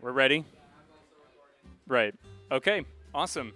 We're ready? Right. Okay. Awesome.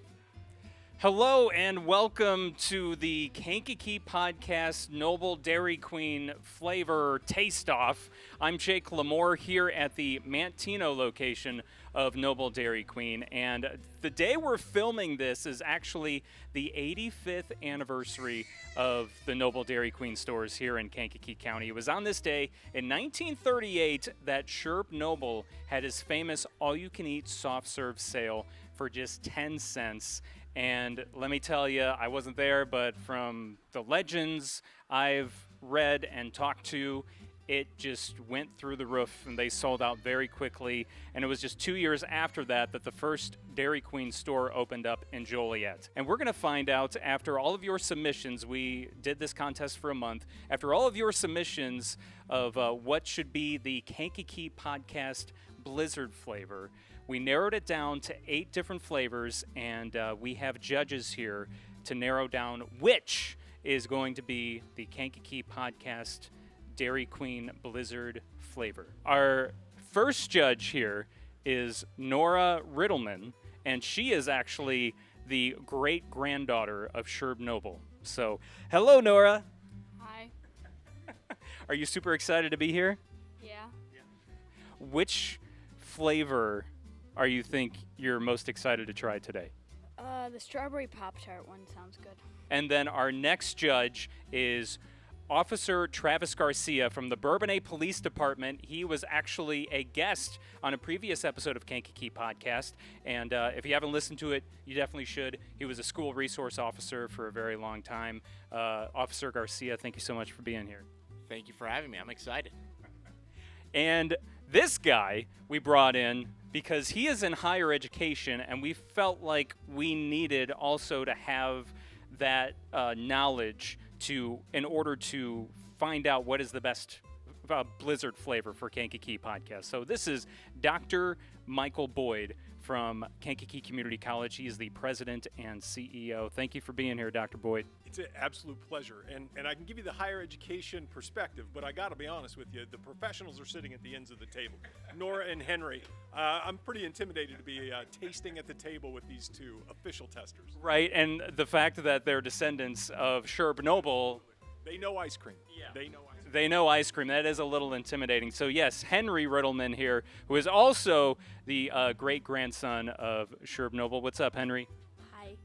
Hello and welcome to the Kankakee Podcast Noble Dairy Queen Flavor Taste Off. I'm Jake Lamore here at the Mantino location of Noble Dairy Queen, and the day we're filming this is actually the 85th anniversary of the Noble Dairy Queen stores here in Kankakee County. It was on this day in 1938 that Sherb Noble had his famous all-you-can-eat soft serve sale for just 10 cents. And let me tell you, I wasn't there, but from the legends I've read and talked to, it just went through the roof and they sold out very quickly. And it was just 2 years after that that the first Dairy Queen store opened up in Joliet. And we're going to find out after all of your submissions, we did this contest for a month, after all of your submissions of what should be the Kankakee Podcast Blizzard flavor, we narrowed it down to 8 different flavors, and we have judges here to narrow down which is going to be the Kankakee Podcast Dairy Queen Blizzard flavor. Our first judge here is Nora Riddleman, and she is actually the great-granddaughter of Sherb Noble. So, hello, Nora. Hi. Are you super excited to be here? Yeah. Which flavor are you think you're most excited to try today? The strawberry Pop-Tart one sounds good. And then our next judge is Officer Travis Garcia from the Bourbonnais Police Department. He was actually a guest on a previous episode of Kankakee Podcast, and if you haven't listened to it, you definitely should. He was a school resource officer for a very long time. Officer Garcia, thank you so much for being here. Thank you for having me. I'm excited. And this guy we brought in because he is in higher education, and we felt like we needed also to have that knowledge in order to find out what is the best Blizzard flavor for Kankakee Podcast. So this is Dr. Michael Boyd from Kankakee Community College. He is the president and CEO. Thank you for being here, Dr. Boyd. It's an absolute pleasure, and I can give you the higher education perspective, but I got to be honest with you, the professionals are sitting at the ends of the table. Nora and Henry, I'm pretty intimidated to be tasting at the table with these two official testers. Right, and the fact that they're descendants of Sherb Noble. They know ice cream. Yeah. They know ice cream. They know ice cream. That is a little intimidating. So yes, Henry Riddleman here, who is also the great-grandson of Sherb Noble. What's up, Henry? Hi.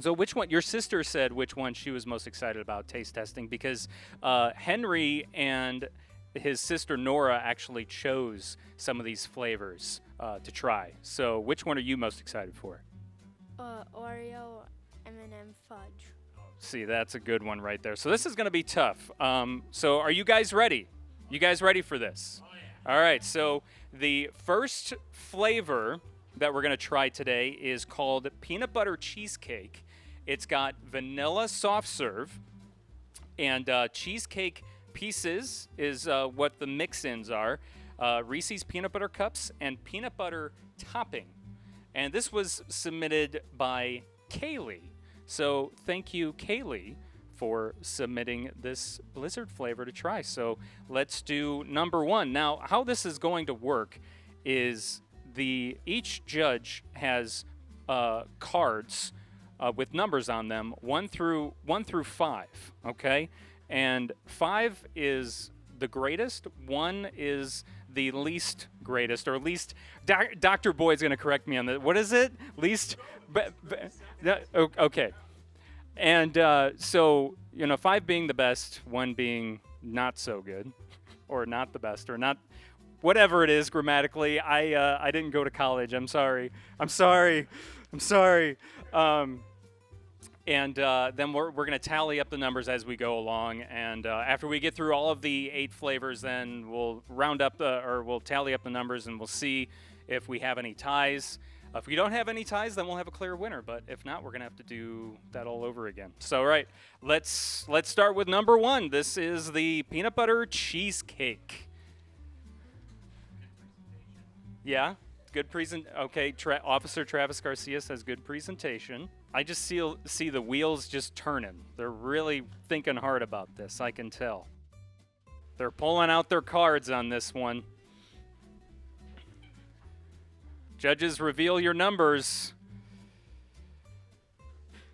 So which one, your sister said which one she was most excited about taste testing, because Henry and his sister Nora actually chose some of these flavors to try. So which one are you most excited for? Oreo, M&M fudge. See, that's a good one right there. So this is going to be tough. So are you guys ready? You guys ready for this? Oh, yeah. All right, so the first flavor that we're going to try today is called peanut butter cheesecake. It's got vanilla soft serve, and cheesecake pieces is what the mix-ins are. Reese's peanut butter cups and peanut butter topping. And this was submitted by Kaylee. So thank you, Kaylee, for submitting this Blizzard flavor to try. So let's do number one. Now, how this is going to work is each judge has cards with numbers on them, 1 through 5. Okay, and 5 is the greatest. 1 is the least greatest, or least. Dr. Boyd's going to correct me on that. What is it? Least. Okay. And so, 5 being the best, 1 being not so good, or not the best, or not, whatever it is grammatically. I didn't go to college. I'm sorry. And then we're going to tally up the numbers as we go along. And after we get through all of the 8 flavors, then we'll we'll tally up the numbers, and we'll see if we have any ties. If we don't have any ties, then we'll have a clear winner. But if not, we're going to have to do that all over again. So, all right, let's start with number 1. This is the peanut butter cheesecake. Yeah, good present. Okay, Officer Travis Garcia says good presentation. I just see the wheels just turning. They're really thinking hard about this, I can tell. They're pulling out their cards on this one. Judges, reveal your numbers.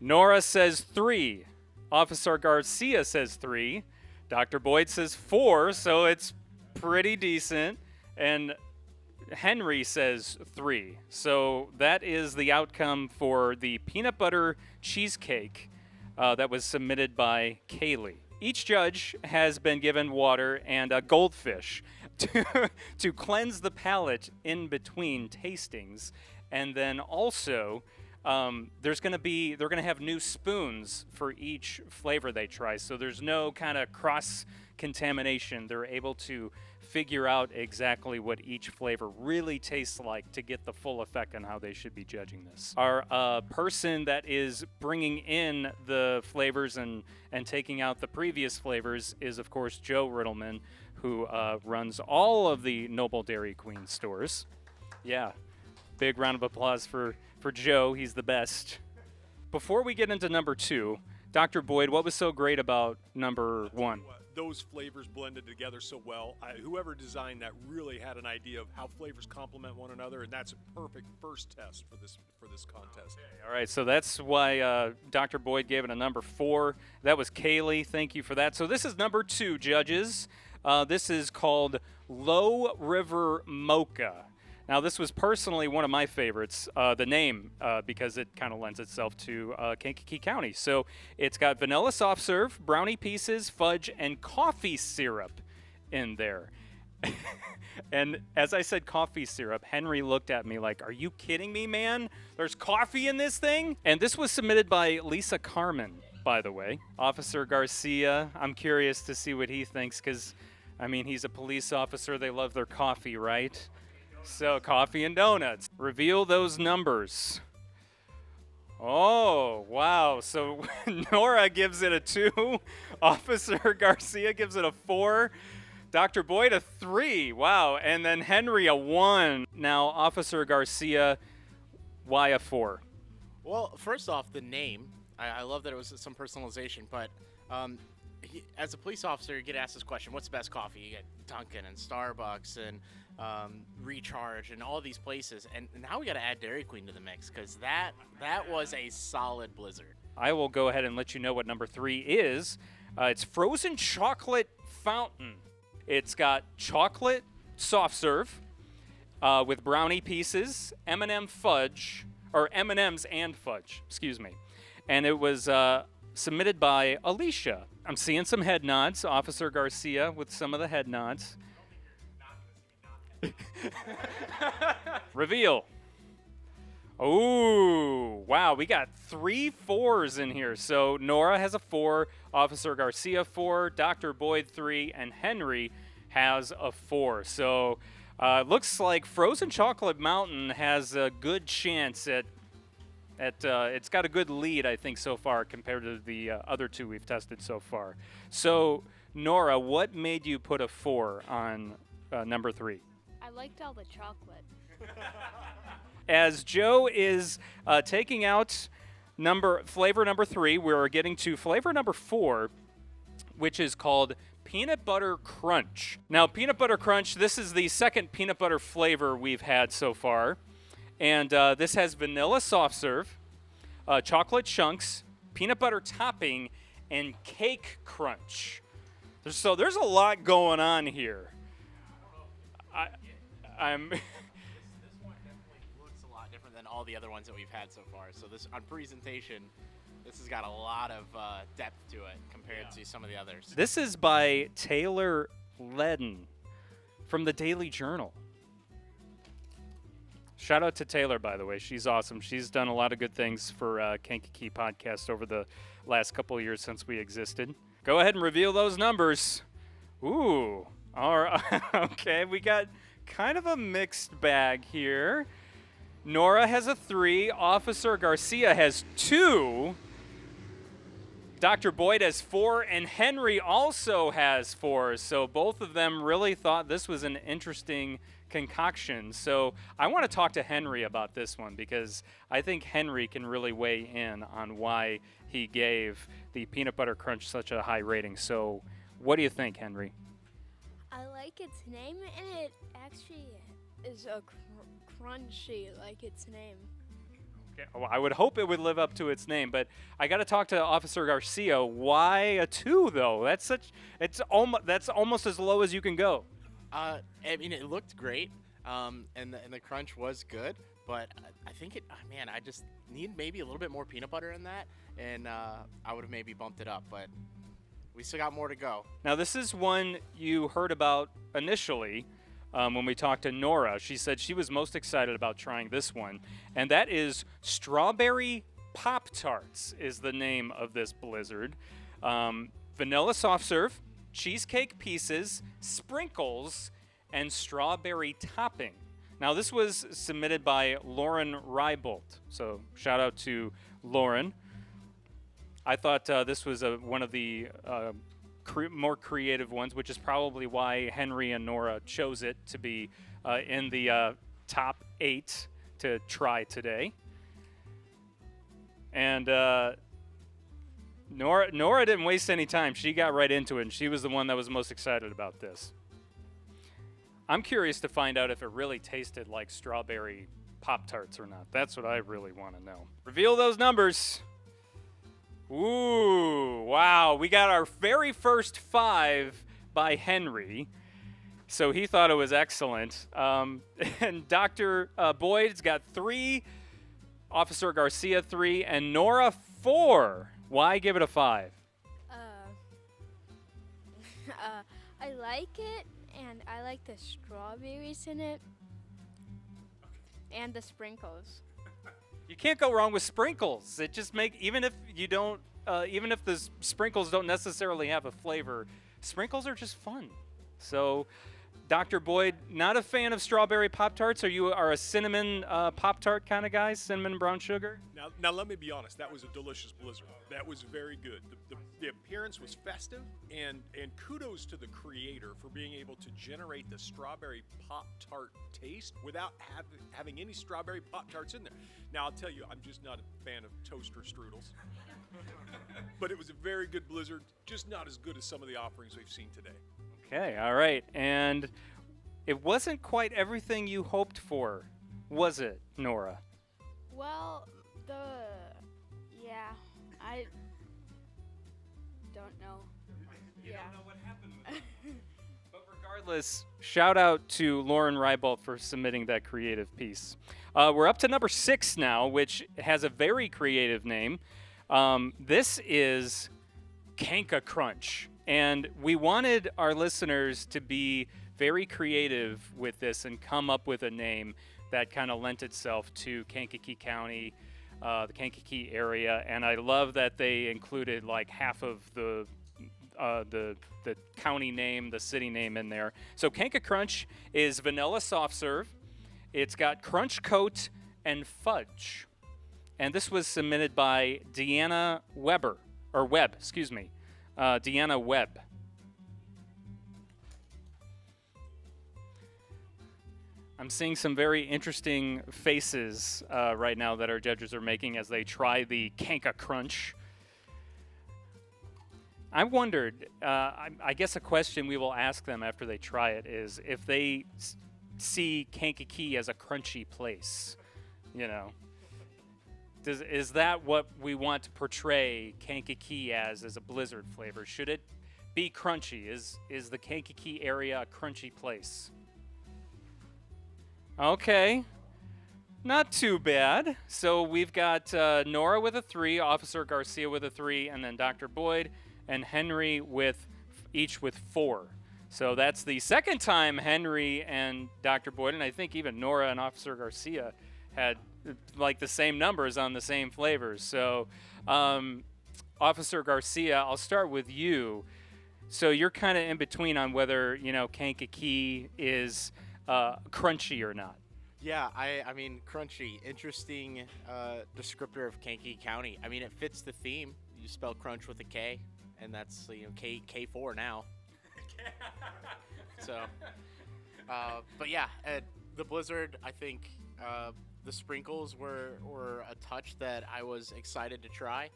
Nora says 3. Officer Garcia says 3. Dr. Boyd says 4, so it's pretty decent. And Henry says 3. So that is the outcome for the peanut butter cheesecake that was submitted by Kaylee. Each judge has been given water and a goldfish to cleanse the palate in between tastings. And then also, they're going to have new spoons for each flavor they try. So there's no kind of cross-contamination. They're able to figure out exactly what each flavor really tastes like to get the full effect on how they should be judging this. Our person that is bringing in the flavors and taking out the previous flavors is, of course, Joe Riddleman, who runs all of the Noble Dairy Queen stores. Yeah, big round of applause for Joe. He's the best. Before we get into number 2, Dr. Boyd, what was so great about number 1? Those flavors blended together so well. Whoever designed that really had an idea of how flavors complement one another, and that's a perfect first test for this contest. Okay, all right, so that's why Dr. Boyd gave it a number 4. That was Kaylee. Thank you for that. So this is number 2, judges. This is called Low River Mocha. Now, this was personally one of my favorites, the name, because it kind of lends itself to Kankakee County. So it's got vanilla soft serve, brownie pieces, fudge, and coffee syrup in there. And as I said coffee syrup, Henry looked at me like, are you kidding me, man? There's coffee in this thing? And this was submitted by Lisa Carmen, by the way. Officer Garcia, I'm curious to see what he thinks because, I mean, he's a police officer. They love their coffee, right? So, coffee and donuts. Reveal those numbers. Oh, wow. So, Nora gives it a 2. Officer Garcia gives it a 4. Dr. Boyd a 3. Wow. And then Henry a 1. Now, Officer Garcia, why a 4? Well, first off, the name. I love that it was some personalization, but as a police officer, you get asked this question, what's the best coffee? You get Dunkin' and Starbucks and Recharge and all these places. And now we got to add Dairy Queen to the mix because that was a solid blizzard. I will go ahead and let you know what number 3 is. It's frozen chocolate fountain. It's got chocolate soft serve with brownie pieces, M&M's and fudge, excuse me. And it was submitted by Alicia. I'm seeing some head nods. Officer Garcia with some of the head nods. Reveal. Oh, wow. We got 3 4s in here. So Nora has a 4, Officer Garcia 4, Dr. Boyd 3, and Henry has a 4. So looks like Frozen Chocolate Mountain has a good chance at it's got a good lead, I think, so far compared to the other 2 we've tested so far. So, Nora, what made you put a 4 on number 3? I liked all the chocolate. As Joe is taking out flavor number 3, we're getting to flavor number 4, which is called Peanut Butter Crunch. Now, Peanut Butter Crunch, this is the second peanut butter flavor we've had so far. And this has vanilla soft serve, chocolate chunks, peanut butter topping, and cake crunch. So there's a lot going on here. I'm. This one definitely looks a lot different than all the other ones that we've had so far. So this on presentation, this has got a lot of depth to it compared to some of the others. This is by Taylor Ledden from the Daily Journal. Shout out to Taylor, by the way. She's awesome. She's done a lot of good things for Kankakee Podcast over the last couple of years since we existed. Go ahead and reveal those numbers. Ooh. All right. Okay, we got kind of a mixed bag here. Nora has a 3. Officer Garcia has 2. Dr. Boyd has 4. And Henry also has 4. So both of them really thought this was an interesting concoction. So I want to talk to Henry about this one because I think Henry can really weigh in on why he gave the Peanut Butter Crunch such a high rating. So what do you think, Henry? I like its name, and it actually is a crunchy like its name. Okay. Well, I would hope it would live up to its name, but I got to talk to Officer Garcia. Why a 2 though? That's almost as low as you can go. I mean, it looked great, and the crunch was good, but I think I just need maybe a little bit more peanut butter in that, and I would have maybe bumped it up, but we still got more to go. Now, this is one you heard about initially when we talked to Nora. She said she was most excited about trying this one, and that is Strawberry Pop-Tarts is the name of this blizzard. Vanilla soft serve, cheesecake pieces, sprinkles, and strawberry topping. Now, this was submitted by Lauren Rybolt, so shout out to Lauren. I thought this was one of the more creative ones, which is probably why Henry and Nora chose it to be in the top 8 to try today. And Nora didn't waste any time. She got right into it, and she was the one that was most excited about this. I'm curious to find out if it really tasted like strawberry Pop-Tarts or not. That's what I really want to know. Reveal those numbers. Ooh, wow. We got our very first 5 by Henry. So he thought it was excellent. And Dr. Boyd's got 3, Officer Garcia 3, and Nora 4. Why give it a 5? I like it, and I like the strawberries in it, and the sprinkles. You can't go wrong with sprinkles. It just even if the sprinkles don't necessarily have a flavor, sprinkles are just fun. So, Dr. Boyd, not a fan of strawberry Pop-Tarts? You are a cinnamon Pop-Tart kind of guy, cinnamon brown sugar? Now let me be honest. That was a delicious blizzard. That was very good. The appearance was festive, and kudos to the creator for being able to generate the strawberry Pop-Tart taste without having any strawberry Pop-Tarts in there. Now, I'll tell you, I'm just not a fan of toaster strudels. But it was a very good blizzard, just not as good as some of the offerings we've seen today. Okay, all right. And it wasn't quite everything you hoped for, was it, Nora? Well, I don't know. You don't know what happened with it. But regardless, shout out to Lauren Rybolt for submitting that creative piece. We're up to number 6 now, which has a very creative name. This is Kankakee Crunch. And we wanted our listeners to be very creative with this and come up with a name that kind of lent itself to Kankakee County, the Kankakee area. And I love that they included like half of the county name, the city name in there. So Kankakee Crunch is vanilla soft serve. It's got crunch coat and fudge. And this was submitted by Deanna Webb. Deanna Webb. I'm seeing some very interesting faces right now that our judges are making as they try the Kankakee Crunch. I wondered, I guess a question we will ask them after they try it is if they see Kankakee as a crunchy place, you know. Is that what we want to portray Kankakee as a blizzard flavor? Should it be crunchy? Is the Kankakee area a crunchy place? Okay, not too bad. So we've got Nora with a 3, Officer Garcia with a 3, and then Dr. Boyd and Henry each with 4. So that's the second time Henry and Dr. Boyd, and I think even Nora and Officer Garcia had like the same numbers on the same flavors. So, Officer Garcia, I'll start with you. So you're kind of in between on whether, Kankakee is crunchy or not. Yeah, I mean, crunchy, interesting descriptor of Kankakee County. I mean, it fits the theme. You spell crunch with a K, and that's K4 now. So, but yeah, the blizzard, I think. The sprinkles were a touch that I was excited to try.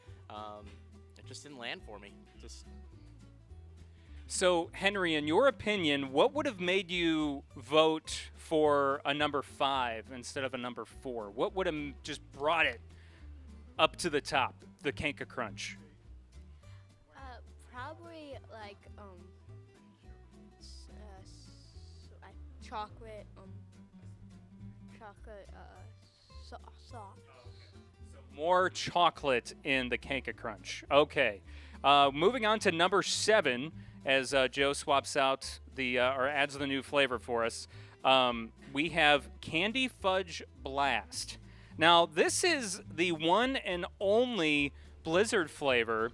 It just didn't land for me. So, Henry, in your opinion, what would have made you vote for a number 5 instead of a number 4? What would have just brought it up to the top, the Kanka Crunch? Probably like like chocolate sauce. More chocolate in the Kanka Crunch. Okay. Moving on to number 7, as Joe swaps out or adds the new flavor for us. We have Candy Fudge Blast. Now, this is the one and only Blizzard flavor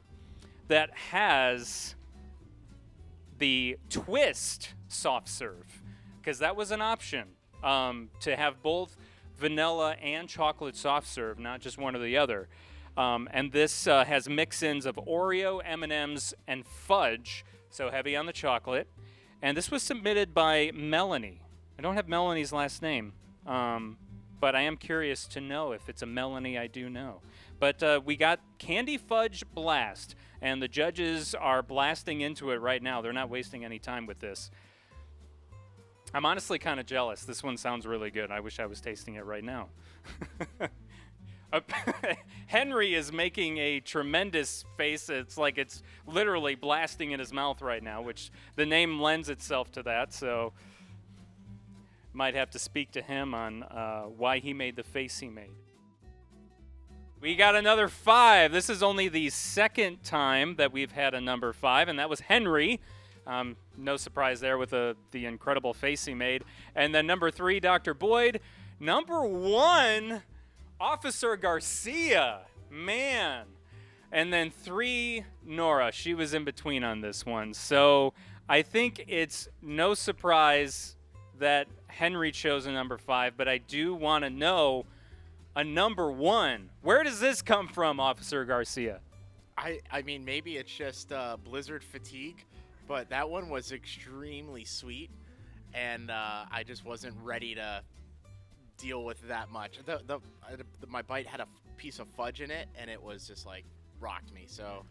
that has the twist soft serve, because that was an option to have both vanilla and chocolate soft serve, not just one or the other. And this has mix-ins of Oreo, M&Ms, and fudge, so heavy on the chocolate. And this was submitted by Melanie. I don't have Melanie's last name, but I am curious to know if it's a Melanie I do know. But we got Candy Fudge Blast, and the judges are blasting into it right now. They're not wasting any time with this. I'm honestly kind of jealous. This one sounds really good. I wish I was tasting it right now. Henry is making a tremendous face. It's like it's literally blasting in his mouth right now, which the name lends itself to that, so might have to speak to him on why he made the face he made. We got another 5. This is only the second time that we've had a number 5, and that was Henry. No surprise there with the incredible face he made. And then number 3, Dr. Boyd. Number 1, Officer Garcia. Man. And then 3, Nora. She was in between on this one. So I think it's no surprise that Henry chose a number 5, but I do want to know a number 1. Where does this come from, Officer Garcia? I mean, maybe it's just Blizzard fatigue, but that one was extremely sweet, and I just wasn't ready to deal with that much. My bite had a piece of fudge in it, and it was just like rocked me. So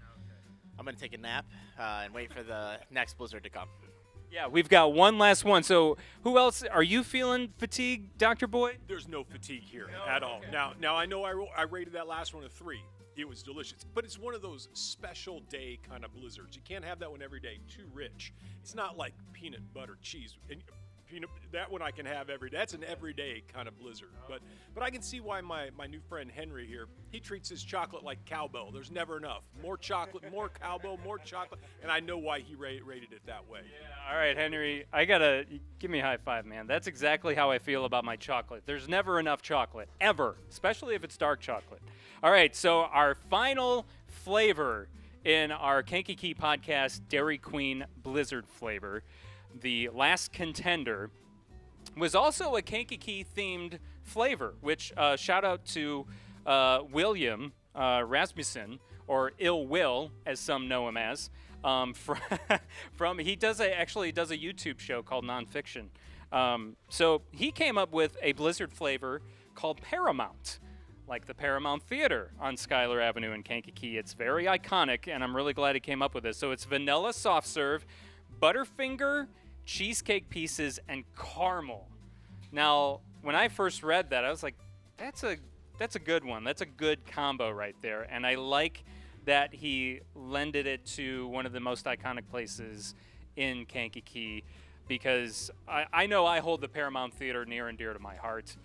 I'm gonna take a nap and wait for the next Blizzard to come. Yeah, we've got one last one. So who else? Are you feeling fatigued, Dr. Boyd? There's no fatigue here at all. Okay. Now I know I rated that last one a 3. It was delicious, but it's one of those special day kind of blizzards. You can't have that one every day. Too rich. It's not like peanut butter cheese. And that one I can have every day. That's an everyday kind of blizzard. But I can see why my new friend Henry here, he treats his chocolate like cowbell. There's never enough. More chocolate, more cowbell, more chocolate. And I know why he rated it that way. Yeah. All right, Henry, I gotta give me a high five, man. That's exactly how I feel about my chocolate. There's never enough chocolate, ever, especially if it's dark chocolate. All right, so our final flavor in our Kankakee podcast, Dairy Queen Blizzard flavor. The last contender was also a Kankakee-themed flavor, which shout out to William Rasmussen, or Ill Will, as some know him as. He actually does a YouTube show called Nonfiction. So he came up with a Blizzard flavor called Paramount, like the Paramount Theater on Schuyler Avenue in Kankakee. It's very iconic, and I'm really glad he came up with this. So it's vanilla soft serve, Butterfinger, cheesecake pieces, and caramel. Now, when I first read that, I was like, that's a good one. That's a good combo right there. And I like that he lended it to one of the most iconic places in Kankakee, because I know I hold the Paramount Theater near and dear to my heart.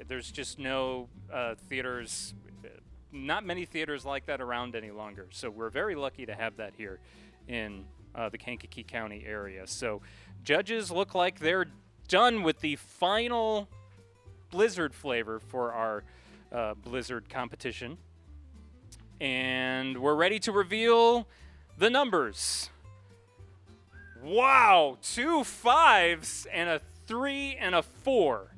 There's just no theaters, not many theaters like that around any longer. So we're very lucky to have that here in the Kankakee County area. So judges look like they're done with the final Blizzard flavor for our Blizzard competition. And we're ready to reveal the numbers. Wow, 2 5s and a 3 and a 4.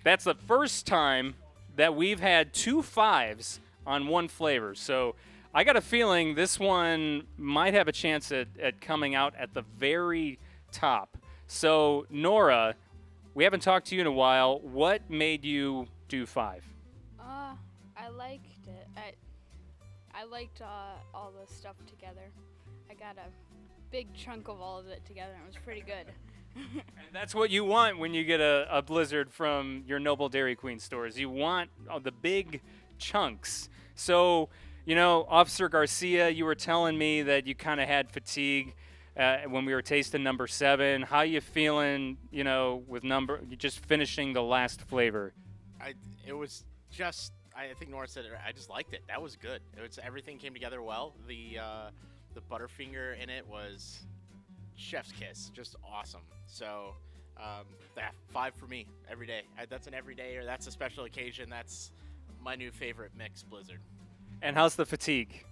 That's the first time that we've had 2 5s on one flavor. So I got a feeling this one might have a chance at coming out at the very top. So, Nora, we haven't talked to you in a while. What made you do 5? I liked it. I liked all the stuff together. I got a big chunk of all of it together, and it was pretty good. And that's what you want when you get a Blizzard from your Noble Dairy Queen stores. You want the big chunks. So, Officer Garcia, you were telling me that you kind of had fatigue when we were tasting number 7. How you feeling, with just finishing the last flavor? It was just, I think Nora said it, I just liked it. That was good. Everything came together well. The Butterfinger in it was chef's kiss, just awesome. So that 5 for me every day. That's an everyday, or that's a special occasion. That's my new favorite mixed Blizzard. And how's the fatigue?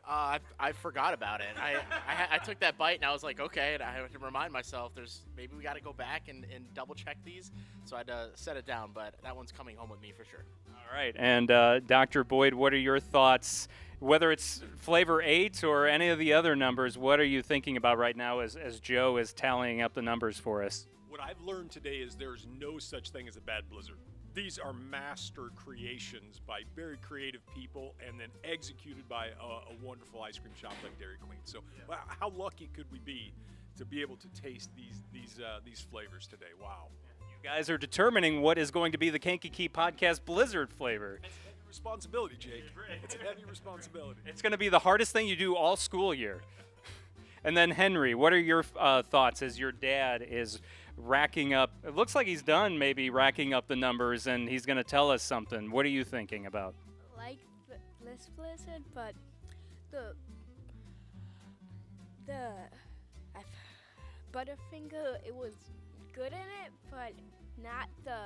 I forgot about it. I took that bite and I was like, okay, and I had to remind myself maybe we got to go back and double check these. So I had to set it down, but that one's coming home with me for sure. All right. And Dr. Boyd, what are your thoughts? Whether it's flavor 8 or any of the other numbers, what are you thinking about right now as Joe is tallying up the numbers for us? What I've learned today is there's no such thing as a bad Blizzard. These are master creations by very creative people and then executed by a wonderful ice cream shop like Dairy Queen. So wow, how lucky could we be to be able to taste these flavors today? Wow. You guys are determining what is going to be the Kankakee Podcast Blizzard flavor. It's a heavy responsibility, Jake. It's a heavy responsibility. It's going to be the hardest thing you do all school year. And then Henry, what are your thoughts as your dad is racking up? It looks like he's done maybe racking up the numbers, and he's going to tell us something. What are you thinking about? Like this Blizzard, but the Butterfinger, it was good in it, but not the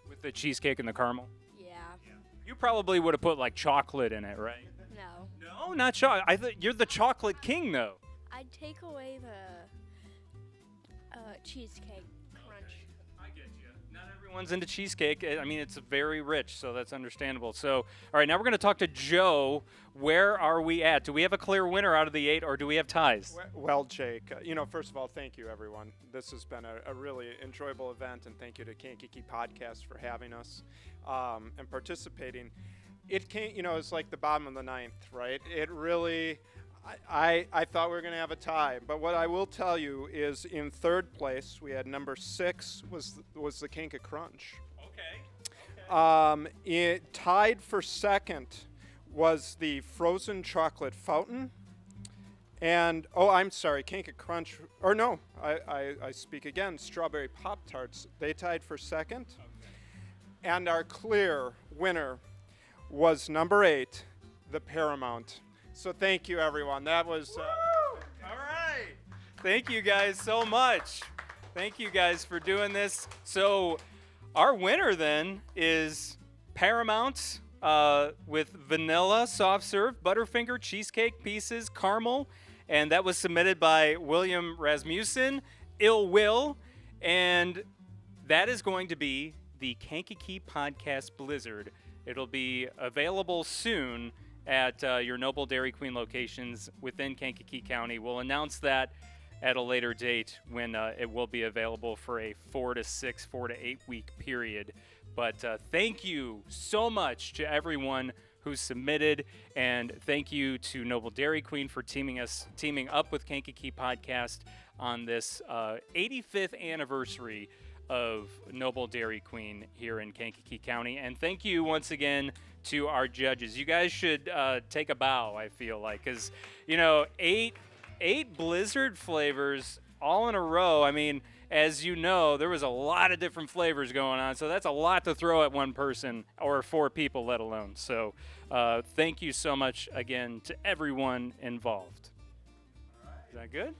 With the cheesecake and the caramel? yeah. You probably would have put like chocolate in it, right? No. No, not chocolate. I thought you're the chocolate king, though. I'd take away the cheesecake crunch. I get you. Not everyone's into cheesecake. I mean, it's very rich, so that's understandable. So, all right, now we're going to talk to Joe. Where are we at? Do we have a clear winner out of the 8, or do we have ties? Well, Jake, first of all, thank you, everyone. This has been a really enjoyable event, and thank you to Kankakee Podcast for having us and participating. It came, it's like the bottom of the 9th, right? It really, I thought we were going to have a tie, but what I will tell you is in 3rd place, we had number 6 was the Kankakee Crunch. Okay. It tied for 2nd was the Frozen Chocolate Fountain. And, I'm sorry, Kankakee Crunch, or no, I speak again, Strawberry Pop-Tarts. They tied for 2nd. Okay. And our clear winner was number 8, the Paramount. So thank you, everyone. That was... All right. Thank you guys so much. Thank you guys for doing this. So our winner then is Paramount with vanilla soft serve, Butterfinger, cheesecake pieces, caramel. And that was submitted by William Rasmussen, Ill Will. And that is going to be the Kankakee Podcast Blizzard. It'll be available soon at your Noble Dairy Queen locations within Kankakee County. We'll announce that at a later date when it will be available for a 4 to 8 week period. But thank you so much to everyone who submitted, and thank you to Noble Dairy Queen for teaming up with Kankakee Podcast on this 85th anniversary of Noble Dairy Queen here in Kankakee County. And thank you once again to our judges. You guys should take a bow, I feel like, because, 8 Blizzard flavors all in a row. I mean, as you know, there was a lot of different flavors going on, so that's a lot to throw at one person or 4 people, let alone. So thank you so much again to everyone involved. All right. Is that good?